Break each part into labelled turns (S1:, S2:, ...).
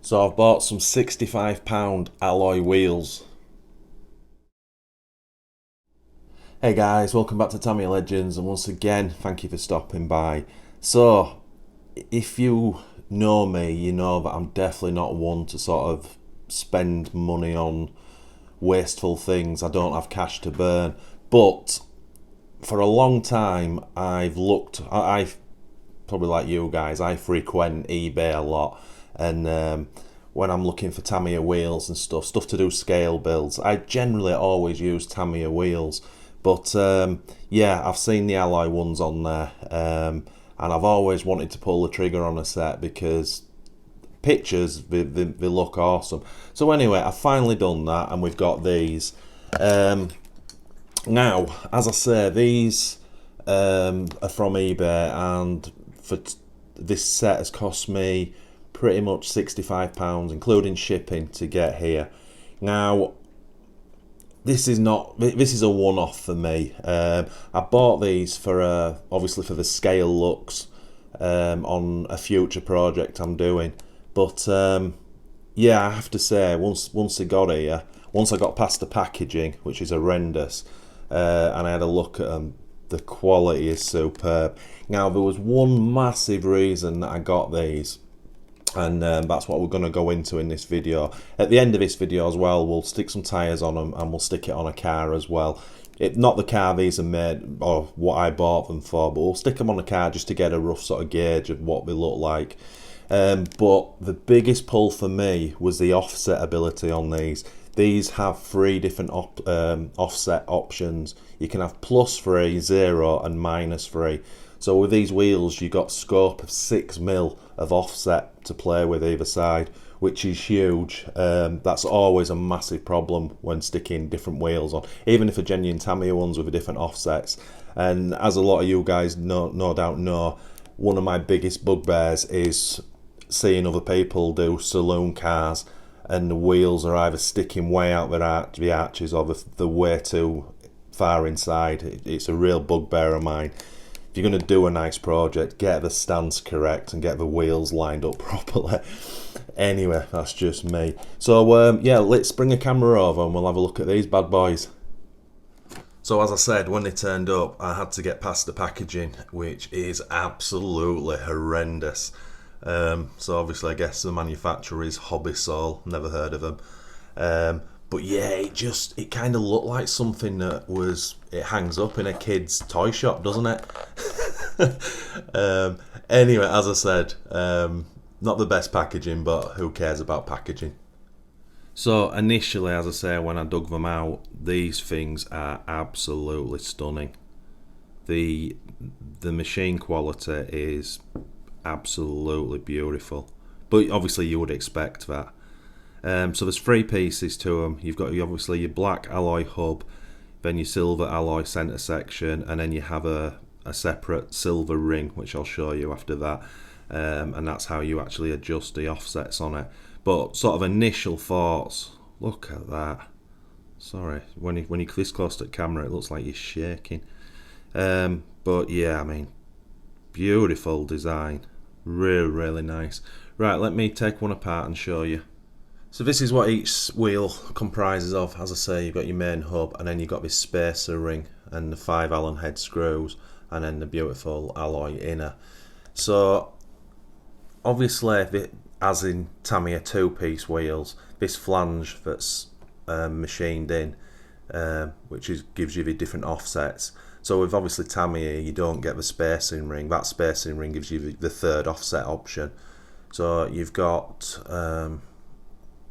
S1: So I've bought some £65 alloy wheels. Hey guys, welcome back to Tamiya Legends, and once again, thank you for stopping by. So, if you know me, you know that I'm definitely not one to sort of spend money on wasteful things. I don't have cash to burn. But for a long time, I've probably like you guys, I frequent eBay a lot, and when I'm looking for Tamiya wheels and stuff to do scale builds, I generally always use Tamiya wheels. But yeah, I've seen the alloy ones on there, and I've always wanted to pull the trigger on a set because pictures they look awesome. So anyway, I've finally done that, and we've got these. Now, as I say, these are from eBay, and this set has cost me pretty much £65, including shipping, to get here. Now, this is a one-off for me. I bought these for obviously for the scale looks on a future project I'm doing, but yeah, I have to say, once they got here, once I got past the packaging, which is horrendous, and I had a look at them, the quality is superb. Now, there was one massive reason that I got these, and that's what we're going to go into in this video. At the end of this video as well, we'll stick some tyres on them, and we'll stick it on a car as well. Not the car these are made, or what I bought them for, but we'll stick them on a car just to get a rough sort of gauge of what they look like. But the biggest pull for me was the offset ability on these. These have three different offset options. You can have +3, 0 and -3. So with these wheels, you've got scope of 6mm of offset to play with either side, which is huge. That's always a massive problem when sticking different wheels on, even if a genuine Tamiya ones with different offsets. And as a lot of you guys no doubt know, one of my biggest bugbears is seeing other people do saloon cars, and the wheels are either sticking way out the arches, or they're way too far inside. It's a real bugbear of mine. If you're going to do a nice project, get the stance correct and get the wheels lined up properly. Anyway, that's just me. So yeah, let's bring a camera over and we'll have a look at these bad boys. So as I said, when they turned up, I had to get past the packaging, which is absolutely horrendous. So obviously, I guess the manufacturer is Hobby-Sol. Never heard of them. But yeah, it kind of looked like something that it hangs up in a kid's toy shop, doesn't it? Anyway, as I said, not the best packaging, but who cares about packaging? So initially, as I say, when I dug them out, these things are absolutely stunning. The machine quality is absolutely beautiful, but obviously you would expect that. So there's three pieces to them. You've got obviously your black alloy hub, then your silver alloy centre section, and then you have a separate silver ring, which I'll show you after that. And that's how you actually adjust the offsets on it. But sort of initial thoughts, look at that. Sorry, when you're this close to the camera, it looks like you're shaking. But yeah, I mean, beautiful design, really nice. Right, let me take one apart and show you. So this is what each wheel comprises of. As I say, you've got your main hub, and then you've got this spacer ring and the 5 Allen head screws, and then the beautiful alloy inner. So obviously, as in Tamiya 2-piece wheels, this flange that's machined in, which gives you the different offsets. So with obviously Tamiya, you don't get the spacing ring. That spacing ring gives you the third offset option. So you've got,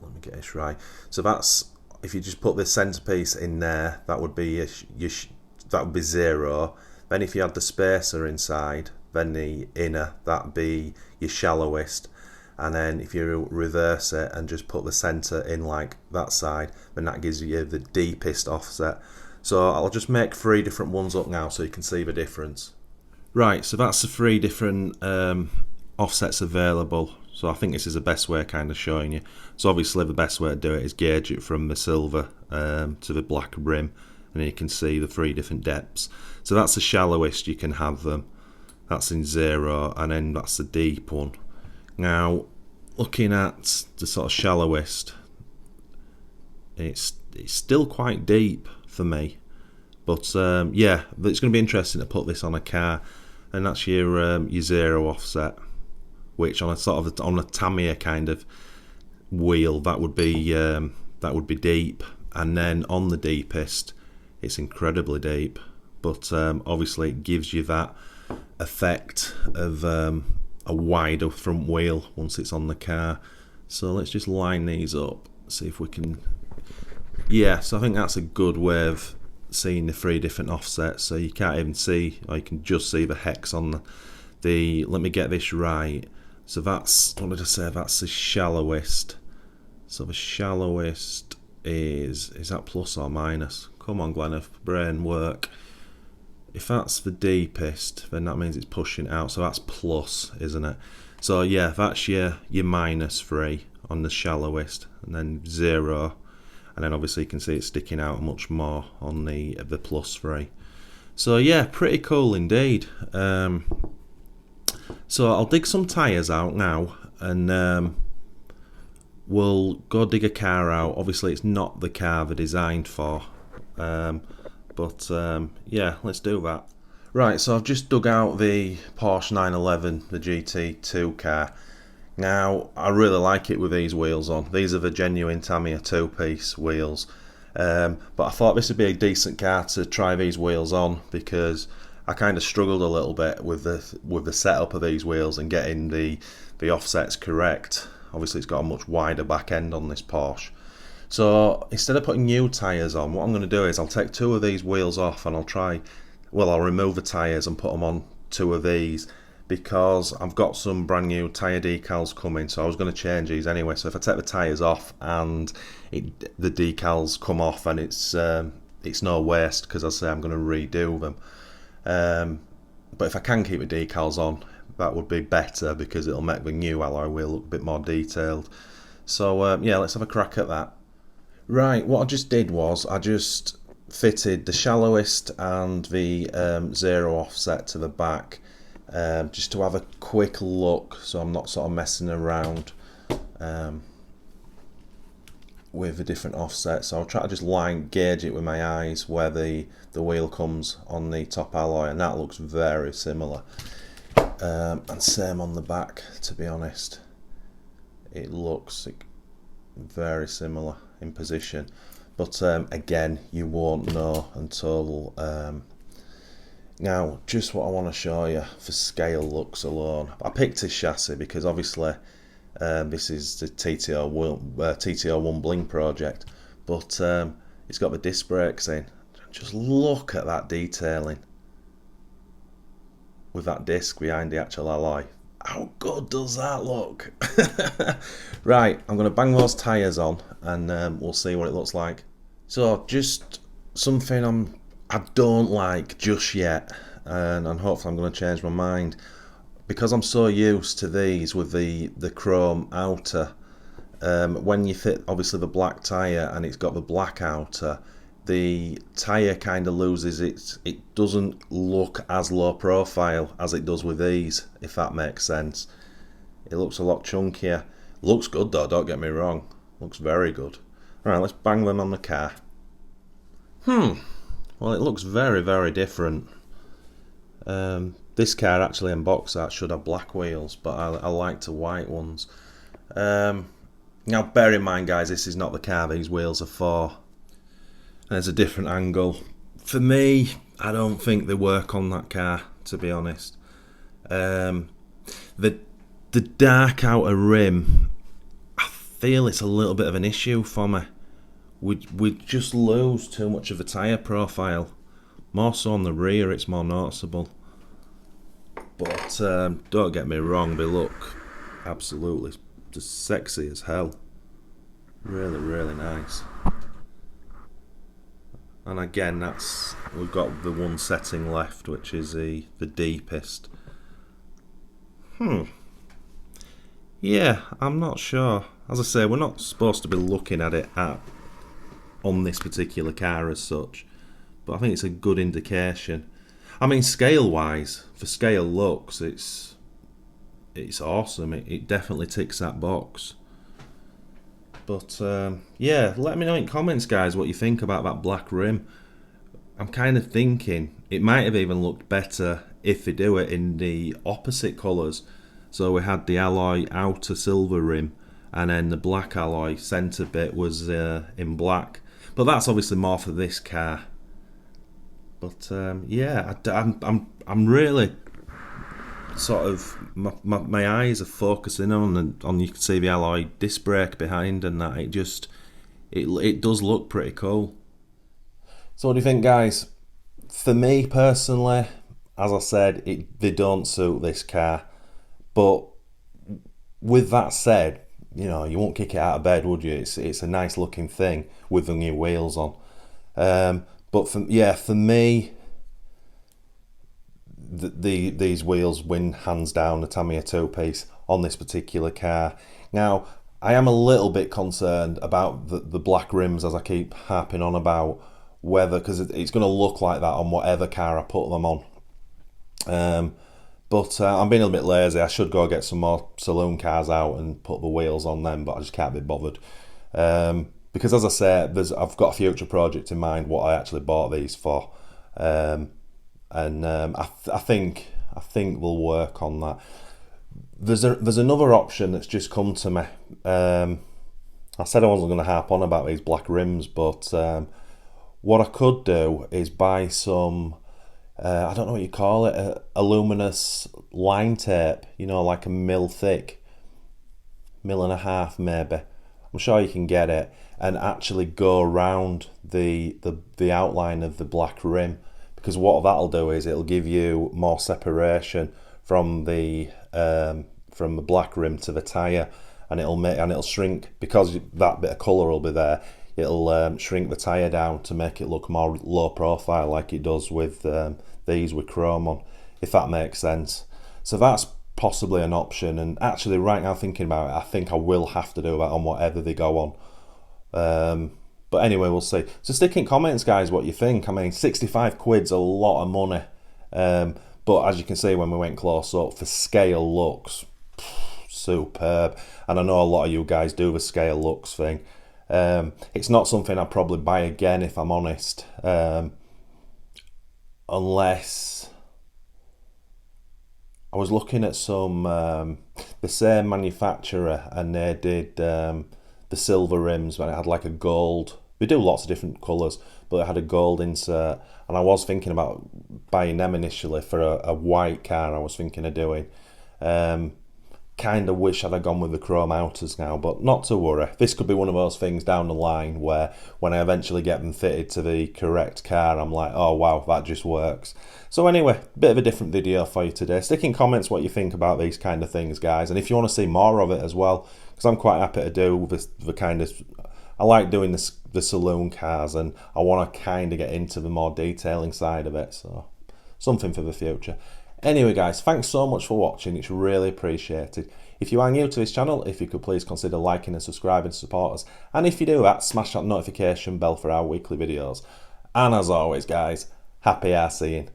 S1: let me get this right. So that's, if you just put the centerpiece in there, that would be that would be 0. Then if you had the spacer inside, then the inner, that'd be your shallowest. And then if you reverse it and just put the center in like that side, then that gives you the deepest offset. So I'll just make 3 different ones up now so you can see the difference. Right, so that's the 3 different offsets available. So I think this is the best way of kind of showing you. So obviously the best way to do it is gauge it from the silver to the black rim, and then you can see the 3 different depths. So that's the shallowest you can have them. That's in 0, and then that's the deep one. Now, looking at the sort of shallowest, it's still quite deep for me. But yeah, it's going to be interesting to put this on a car, and that's your zero offset, which on a sort of on a Tamiya kind of wheel that would be deep, and then on the deepest, it's incredibly deep. But obviously, it gives you that effect of a wider front wheel once it's on the car. So let's just line these up, see if we can. Yeah, so I think that's a good way of seeing the 3 different offsets. So you can't even see, or you can just see the hex on the let me get this right. So that's, what did I say, that's the shallowest. So the shallowest is that plus or minus? Come on, Glenn, brain work. If that's the deepest, then that means it's pushing out, so that's plus, isn't it? So yeah, that's your -3 on the shallowest, and then 0, and then obviously you can see it's sticking out much more on the +3. So yeah, pretty cool indeed. So I'll dig some tyres out now, and we'll go dig a car out. Obviously it's not the car they're designed for, but yeah, let's do that. Right, so I've just dug out the Porsche 911, the GT2 car. Now, I really like it with these wheels on. These are the genuine Tamiya 2-piece wheels. But I thought this would be a decent car to try these wheels on, because I kind of struggled a little bit with the setup of these wheels and getting the offsets correct. Obviously, it's got a much wider back end on this Porsche. So instead of putting new tyres on, what I'm going to do is I'll take 2 of these wheels off, and I'll remove the tyres and put them on 2 of these, because I've got some brand new tyre decals coming, so I was going to change these anyway. So if I take the tyres off and the decals come off, and it's no waste, because I say I'm going to redo them. But if I can keep the decals on, that would be better, because it'll make the new alloy wheel look a bit more detailed. So yeah, let's have a crack at that. Right, what I just did was I just fitted the shallowest and the 0 offset to the back, just to have a quick look, so I'm not sort of messing around with the different offsets. So I'll try to just gauge it with my eyes where the wheel comes on the top alloy, and that looks very similar. And same on the back, to be honest. It looks very similar in position. But again, you won't know until... Now, just what I want to show you for scale looks alone. I picked this chassis because obviously this is the TTO1 Bling project, but it's got the disc brakes in. Just look at that detailing with that disc behind the actual alloy. How good does that look? Right, I'm going to bang those tyres on, and we'll see what it looks like. So just something I don't like just yet, and hopefully I'm going to change my mind, because I'm so used to these with the chrome outer. When you fit obviously the black tyre and it's got the black outer, the tyre kind of loses it doesn't look as low profile as it does with these, if that makes sense. It looks a lot chunkier. Looks good though, don't get me wrong. Looks very good. Alright, let's bang them on the car. Well, it looks very, very different. This car actually in box art should have black wheels, but I like the white ones. Now bear in mind guys, this is not the car these wheels are for. There's a different angle. For me, I don't think they work on that car, to be honest. The dark outer rim, I feel it's a little bit of an issue for me. We just lose too much of the tyre profile. More so on the rear, it's more noticeable. But don't get me wrong, they look absolutely just sexy as hell. Really, really nice. And again, we've got the one setting left, which is the deepest. Yeah, I'm not sure. As I say, we're not supposed to be looking at it on this particular car as such, but I think it's a good indication. I mean, scale-wise, for scale looks, it's it's awesome. It definitely ticks that box. But yeah, let me know in comments, guys, what you think about that black rim. I'm kind of thinking it might have even looked better if they do it in the opposite colours. So we had the alloy outer silver rim, and then the black alloy centre bit was in black. But that's obviously more for this car. But yeah, I'm really sort of my eyes are focusing on you can see the alloy disc brake behind, and that it does look pretty cool. So what do you think, guys? For me personally, as I said, they don't suit this car. But with that said, you know, you won't kick it out of bed, would you? It's a nice looking thing with the new wheels on. But for me, these wheels win hands down the Tamiya two-piece on this particular car. Now, I am a little bit concerned about the black rims, as I keep harping on about, whether, because it's going to look like that on whatever car I put them on. But I'm being a little bit lazy. I should go get some more saloon cars out and put the wheels on them, but I just can't be bothered. Because as I say, I've got a future project in mind what I actually bought these for. I think we'll work on that. There's another option that's just come to me. I said I wasn't going to harp on about these black rims, but what I could do is buy some, I don't know what you call it, aluminous line tape, you know, like a mil thick, 1.5 mil maybe. I'm sure you can get it, and actually go around the outline of the black rim, because what that'll do is it'll give you more separation from the black rim to the tyre, and it'll shrink, because that bit of colour will be there. It'll shrink the tyre down to make it look more low profile, like it does with these with chrome on, if that makes sense. So that's possibly an option, and actually right now thinking about it, I think I will have to do that on whatever they go on. But anyway, we'll see. So stick in comments, guys, what you think. I mean, 65 quid's a lot of money, but as you can see when we went close up, for scale looks superb, and I know a lot of you guys do the scale looks thing. It's not something I'd probably buy again, if I'm honest, unless I was looking at some the same manufacturer, and they did the silver rims, but it had like a gold. They do lots of different colours, but it had a gold insert, and I was thinking about buying them initially for a white car. I was thinking of doing. Kind of wish I'd have gone with the chrome outers now, but not to worry. This could be one of those things down the line where when I eventually get them fitted to the correct car, I'm like, oh wow, that just works. So anyway, bit of a different video for you today. Stick in comments what you think about these kind of things, guys, and if you want to see more of it as well, because I'm quite happy to do the kind of, I like doing the saloon cars, and I want to kind of get into the more detailing side of it, so something for the future. Anyway, guys, thanks so much for watching. It's really appreciated. If you are new to this channel, if you could please consider liking and subscribing to support us. And if you do that, smash that notification bell for our weekly videos. And as always, guys, happy RCing.